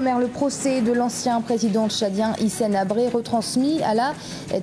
Le procès de l'ancien président tchadien Hissène Habré retransmis à la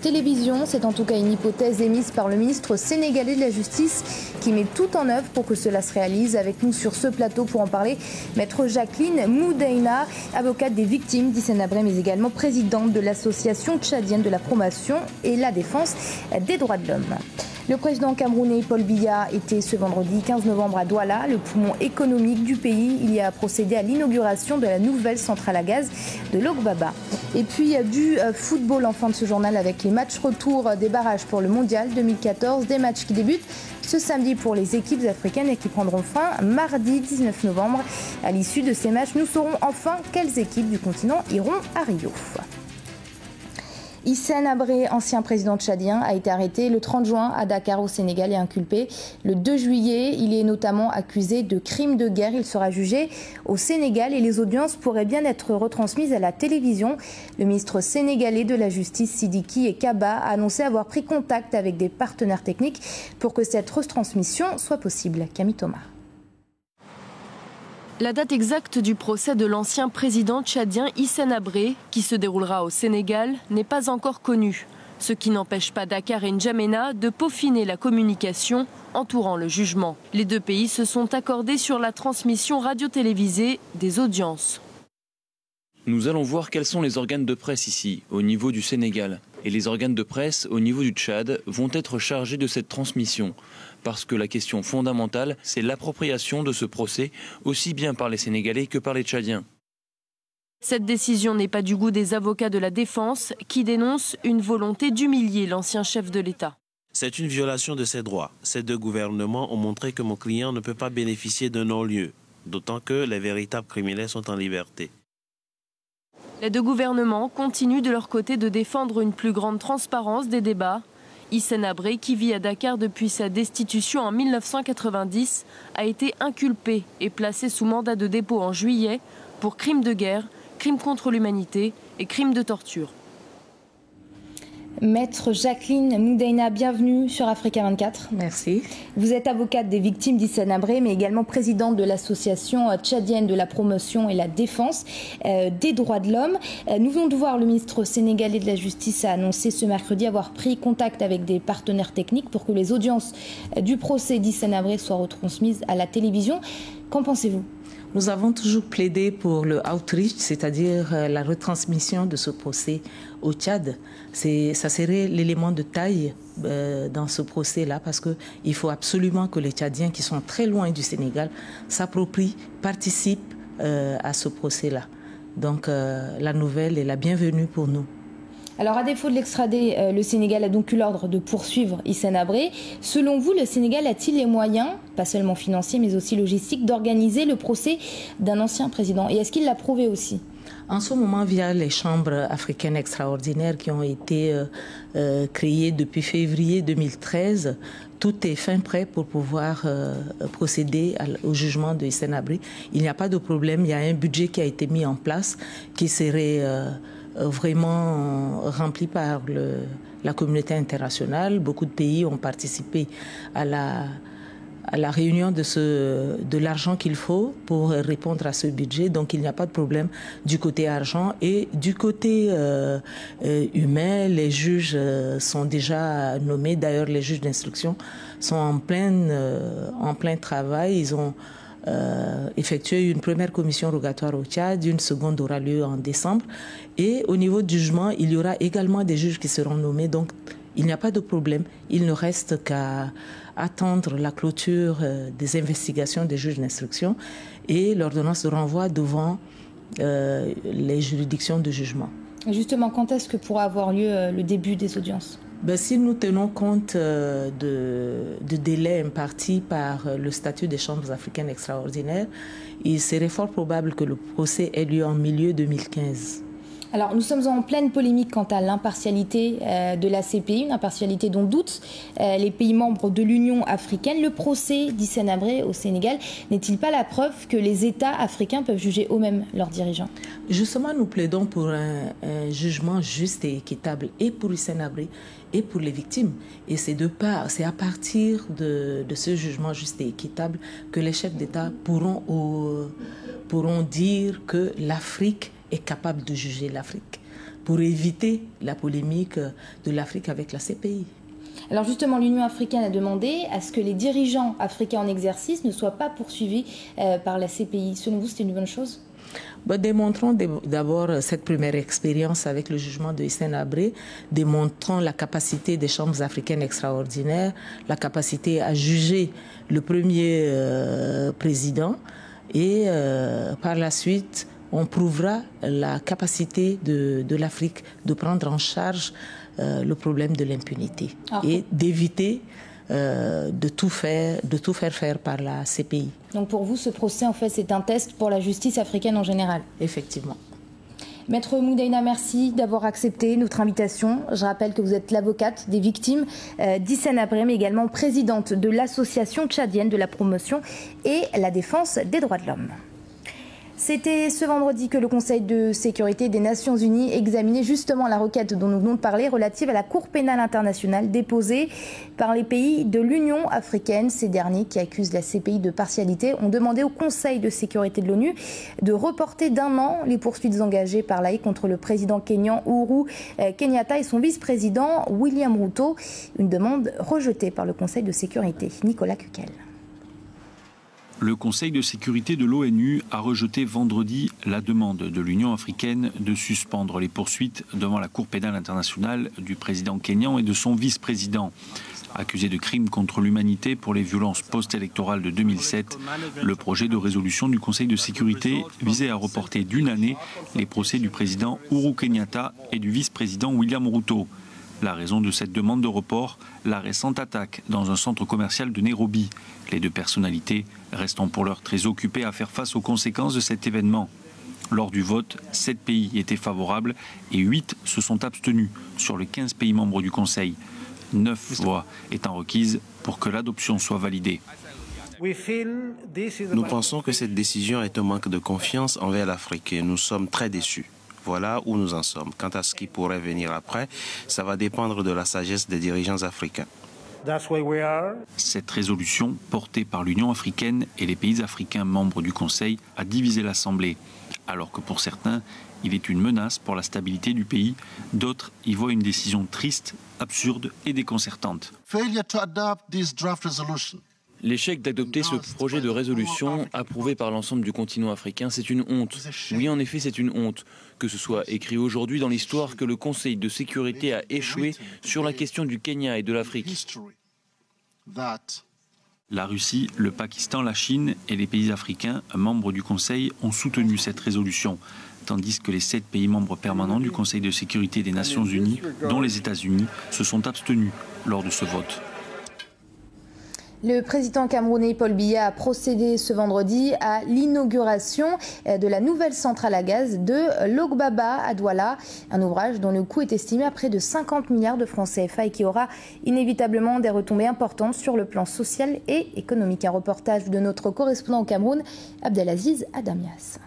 télévision. C'est en tout cas une hypothèse émise par le ministre sénégalais de la Justice qui met tout en œuvre pour que cela se réalise. Avec nous sur ce plateau pour en parler, maître Jacqueline Moudaïna, avocate des victimes d'Hissène Habré, mais également présidente de l'association tchadienne de la promotion et la défense des droits de l'homme. Le président camerounais Paul Biya était ce vendredi 15 novembre à Douala, le poumon économique du pays. Il y a procédé à l'inauguration de la nouvelle centrale à gaz de Logbaba. Et puis du football en fin de ce journal avec les matchs retour des barrages pour le mondial 2014. Des matchs qui débutent ce samedi pour les équipes africaines et qui prendront fin mardi 19 novembre. À l'issue de ces matchs, nous saurons enfin quelles équipes du continent iront à Rio. Hissène Habré, ancien président tchadien, a été arrêté le 30 juin à Dakar au Sénégal et inculpé le 2 juillet. Il est notamment accusé de crimes de guerre. Il sera jugé au Sénégal et les audiences pourraient bien être retransmises à la télévision. Le ministre sénégalais de la Justice, Sidiki Kaba, a annoncé avoir pris contact avec des partenaires techniques pour que cette retransmission soit possible. Camille Thomas. La date exacte du procès de l'ancien président tchadien Hissène Habré, qui se déroulera au Sénégal, n'est pas encore connue. Ce qui n'empêche pas Dakar et N'Djamena de peaufiner la communication entourant le jugement. Les deux pays se sont accordés sur la transmission radio-télévisée des audiences. Nous allons voir quels sont les organes de presse ici, au niveau du Sénégal. Et les organes de presse, au niveau du Tchad, vont être chargés de cette transmission. Parce que la question fondamentale, c'est l'appropriation de ce procès, aussi bien par les Sénégalais que par les Tchadiens. Cette décision n'est pas du goût des avocats de la défense, qui dénoncent une volonté d'humilier l'ancien chef de l'État. C'est une violation de ses droits. Ces deux gouvernements ont montré que mon client ne peut pas bénéficier d'un non-lieu, d'autant que les véritables criminels sont en liberté. Les deux gouvernements continuent de leur côté de défendre une plus grande transparence des débats. Hissène Habré, qui vit à Dakar depuis sa destitution en 1990, a été inculpé et placé sous mandat de dépôt en juillet pour crimes de guerre, crimes contre l'humanité et crimes de torture. Maître Jacqueline Moudaïna, bienvenue sur Africa 24. Merci. Vous êtes avocate des victimes d'Hissène Habré, mais également présidente de l'association tchadienne de la promotion et la défense des droits de l'homme. Nous venons de voir le ministre sénégalais de la Justice a annoncé ce mercredi avoir pris contact avec des partenaires techniques pour que les audiences du procès d'Hissène Habré soient retransmises à la télévision. Qu'en pensez-vous ? Nous avons toujours plaidé pour le outreach, c'est-à-dire la retransmission de ce procès au Tchad. Ça serait l'élément de taille dans ce procès-là, parce qu'il faut absolument que les Tchadiens qui sont très loin du Sénégal s'approprient, participent à ce procès-là. Donc la nouvelle est la bienvenue pour nous. Alors, à défaut de l'extrader, le Sénégal a donc eu l'ordre de poursuivre Hissène Habré. Selon vous, le Sénégal a-t-il les moyens, pas seulement financiers, mais aussi logistiques, d'organiser le procès d'un ancien président? Et est-ce qu'il l'a prouvé aussi? En ce moment, via les chambres africaines extraordinaires qui ont été créées depuis février 2013, tout est fin prêt pour pouvoir procéder au jugement de Hissène Habré. Il n'y a pas de problème, il y a un budget qui a été mis en place qui serait vraiment rempli par la communauté internationale. Beaucoup de pays ont participé à la réunion de l'argent qu'il faut pour répondre à ce budget. Donc il n'y a pas de problème du côté argent. Et du côté humain, les juges sont déjà nommés. D'ailleurs, les juges d'instruction sont en plein travail. Ils ont effectué une première commission rogatoire au Tchad, une seconde aura lieu en décembre. Et au niveau du jugement, il y aura également des juges qui seront nommés. Donc, il n'y a pas de problème. Il ne reste qu'à attendre la clôture des investigations des juges d'instruction et l'ordonnance de renvoi devant les juridictions de jugement. Justement, quand est-ce que pourra avoir lieu le début des audiences ? Si nous tenons compte de délais impartis par le statut des chambres africaines extraordinaires, il serait fort probable que le procès ait lieu en milieu 2015. Alors, nous sommes en pleine polémique quant à l'impartialité de la CPI, une impartialité dont doutent les pays membres de l'Union africaine. Le procès d'Hissène Habré au Sénégal n'est-il pas la preuve que les États africains peuvent juger eux-mêmes leurs dirigeants? Justement, nous plaidons pour un jugement juste et équitable, et pour Hissène Habré et pour les victimes. Et c'est à partir de ce jugement juste et équitable que les chefs d'État pourront dire que l'Afrique est capable de juger l'Afrique, pour éviter la polémique de l'Afrique avec la CPI. Alors justement, l'Union africaine a demandé à ce que les dirigeants africains en exercice ne soient pas poursuivis par la CPI. Selon vous, c'est une bonne chose? Démontrons d'abord cette première expérience avec le jugement de Hissène Habré, démontrons la capacité des chambres africaines extraordinaires, la capacité à juger le premier président, et par la suite, on prouvera la capacité de l'Afrique de prendre en charge le problème de l'impunité et d'éviter de tout faire par la CPI. Donc pour vous, ce procès, en fait, c'est un test pour la justice africaine en général? Effectivement. Maître Moudaïna, merci d'avoir accepté notre invitation. Je rappelle que vous êtes l'avocate des victimes d'Hissène Habré, mais également présidente de l'Association tchadienne de la promotion et la défense des droits de l'homme. C'était ce vendredi que le Conseil de sécurité des Nations Unies examinait justement la requête dont nous venons de parler relative à la Cour pénale internationale déposée par les pays de l'Union africaine. Ces derniers, qui accusent la CPI de partialité, ont demandé au Conseil de sécurité de l'ONU de reporter d'1 an les poursuites engagées par l'AI contre le président kényan Uhuru Kenyatta et son vice-président William Ruto. Une demande rejetée par le Conseil de sécurité. Nicolas Kukel. Le Conseil de sécurité de l'ONU a rejeté vendredi la demande de l'Union africaine de suspendre les poursuites devant la Cour pénale internationale du président kényan et de son vice-président. Accusé de crimes contre l'humanité pour les violences post-électorales de 2007, le projet de résolution du Conseil de sécurité visait à reporter d'1 année les procès du président Uhuru Kenyatta et du vice-président William Ruto. La raison de cette demande de report, la récente attaque dans un centre commercial de Nairobi. Les deux personnalités restant pour l'heure très occupées à faire face aux conséquences de cet événement. Lors du vote, 7 pays étaient favorables et 8 se sont abstenus sur les 15 pays membres du Conseil. 9 voix étant requises pour que l'adoption soit validée. Nous pensons que cette décision est un manque de confiance envers l'Afrique et nous sommes très déçus. Voilà où nous en sommes. Quant à ce qui pourrait venir après, ça va dépendre de la sagesse des dirigeants africains. Cette résolution, portée par l'Union africaine et les pays africains membres du Conseil, a divisé l'Assemblée. Alors que pour certains, il est une menace pour la stabilité du pays, d'autres y voient une décision triste, absurde et déconcertante. L'échec d'adopter ce projet de résolution approuvé par l'ensemble du continent africain, c'est une honte. Oui, en effet, c'est une honte. Que ce soit écrit aujourd'hui dans l'histoire que le Conseil de sécurité a échoué sur la question du Kenya et de l'Afrique. La Russie, le Pakistan, la Chine et les pays africains, membres du Conseil, ont soutenu cette résolution, tandis que les 7 pays membres permanents du Conseil de sécurité des Nations Unies, dont les États-Unis, se sont abstenus lors de ce vote. Le président camerounais Paul Biya a procédé ce vendredi à l'inauguration de la nouvelle centrale à gaz de Logbaba à Douala, un ouvrage dont le coût est estimé à près de 50 milliards de francs CFA et qui aura inévitablement des retombées importantes sur le plan social et économique. Un reportage de notre correspondant au Cameroun, Abdelaziz Adamias.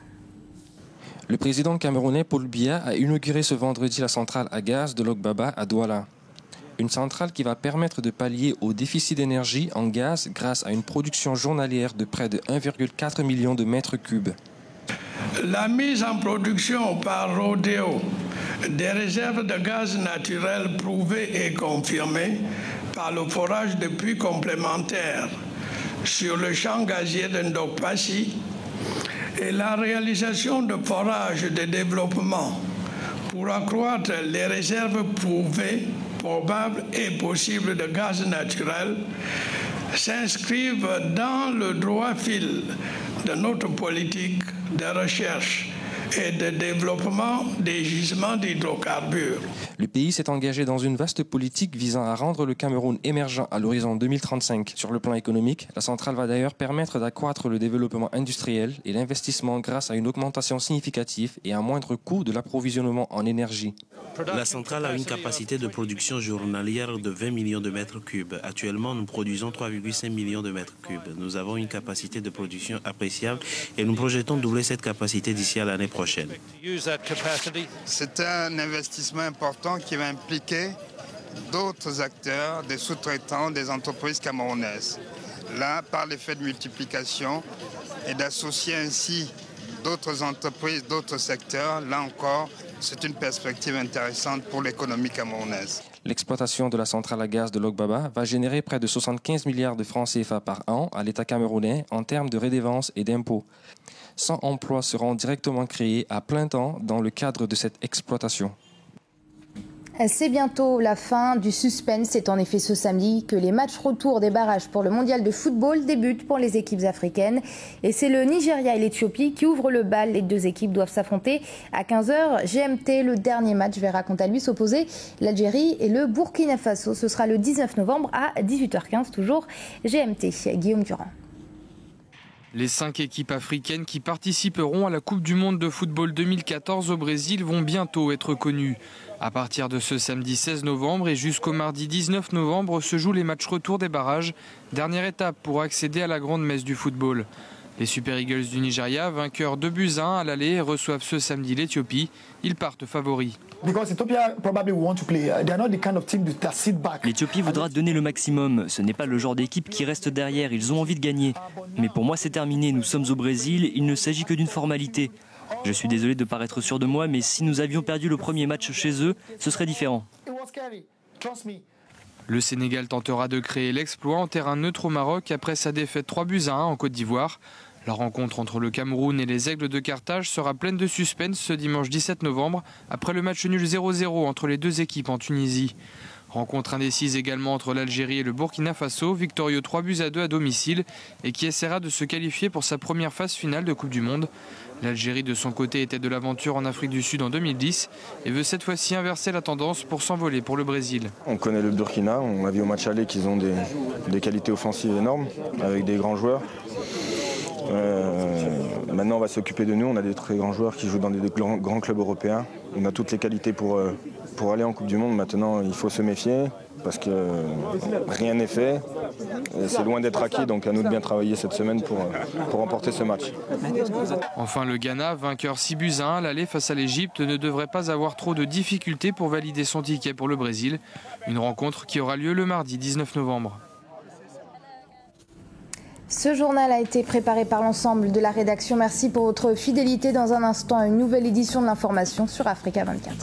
Le président camerounais Paul Biya a inauguré ce vendredi la centrale à gaz de Logbaba à Douala. Une centrale qui va permettre de pallier au déficit d'énergie en gaz grâce à une production journalière de près de 1,4 million de mètres cubes. La mise en production par Rodeo des réserves de gaz naturel prouvées et confirmées par le forage de puits complémentaires sur le champ gazier de Ndokpassi et la réalisation de forages de développement pour accroître les réserves prouvées, probables et possibles de gaz naturel s'inscrivent dans le droit fil de notre politique de recherche et de développement des gisements d'hydrocarbures. Le pays s'est engagé dans une vaste politique visant à rendre le Cameroun émergent à l'horizon 2035. Sur le plan économique, la centrale va d'ailleurs permettre d'accroître le développement industriel et l'investissement grâce à une augmentation significative et un moindre coût de l'approvisionnement en énergie. La centrale a une capacité de production journalière de 20 millions de mètres cubes. Actuellement, nous produisons 3,5 millions de mètres cubes. Nous avons une capacité de production appréciable et nous projetons doubler cette capacité d'ici à l'année prochaine. C'est un investissement important qui va impliquer d'autres acteurs, des sous-traitants, des entreprises camerounaises. Là, par l'effet de multiplication et d'associer ainsi d'autres entreprises, d'autres secteurs, là encore, c'est une perspective intéressante pour l'économie camerounaise. L'exploitation de la centrale à gaz de Logbaba va générer près de 75 milliards de francs CFA par an à l'État camerounais en termes de redevances et d'impôts. 100 emplois seront directement créés à plein temps dans le cadre de cette exploitation. C'est bientôt la fin du suspense. C'est en effet ce samedi que les matchs retour des barrages pour le mondial de football débutent pour les équipes africaines. Et c'est le Nigeria et l'Éthiopie qui ouvrent le bal. Les deux équipes doivent s'affronter à 15h GMT. Le dernier match verra quant à lui s'opposer l'Algérie et le Burkina Faso. Ce sera le 19 novembre à 18h15, toujours GMT. Guillaume Durand. Les 5 équipes africaines qui participeront à la Coupe du Monde de football 2014 au Brésil vont bientôt être connues. À partir de ce samedi 16 novembre et jusqu'au mardi 19 novembre se jouent les matchs retour des barrages, dernière étape pour accéder à la grande messe du football. Les Super Eagles du Nigeria, vainqueurs 2-1 à l'aller, reçoivent ce samedi l'Éthiopie. Ils partent favoris. L'Éthiopie voudra donner le maximum. Ce n'est pas le genre d'équipe qui reste derrière. Ils ont envie de gagner. Mais pour moi, c'est terminé. Nous sommes au Brésil. Il ne s'agit que d'une formalité. Je suis désolé de paraître sûr de moi, mais si nous avions perdu le premier match chez eux, ce serait différent. Le Sénégal tentera de créer l'exploit en terrain neutre au Maroc après sa défaite 3-1 en Côte d'Ivoire. La rencontre entre le Cameroun et les Aigles de Carthage sera pleine de suspense ce dimanche 17 novembre après le match nul 0-0 entre les deux équipes en Tunisie. Rencontre indécise également entre l'Algérie et le Burkina Faso, victorieux 3-2 à domicile et qui essaiera de se qualifier pour sa première phase finale de Coupe du Monde. L'Algérie de son côté était de l'aventure en Afrique du Sud en 2010 et veut cette fois-ci inverser la tendance pour s'envoler pour le Brésil. On connaît le Burkina, on a vu au match aller qu'ils ont des qualités offensives énormes avec des grands joueurs. Maintenant on va s'occuper de nous, on a des très grands joueurs qui jouent dans des grands clubs européens. On a toutes les qualités pour aller en Coupe du Monde. Maintenant il faut se méfier parce que rien n'est fait. C'est loin d'être acquis, donc à nous de bien travailler cette semaine pour remporter ce match. Enfin le Ghana, vainqueur 6-1 à l'aller face à l'Égypte, ne devrait pas avoir trop de difficultés pour valider son ticket pour le Brésil. Une rencontre qui aura lieu le mardi 19 novembre. Ce journal a été préparé par l'ensemble de la rédaction. Merci pour votre fidélité. Dans un instant, une nouvelle édition de l'information sur Africa 24.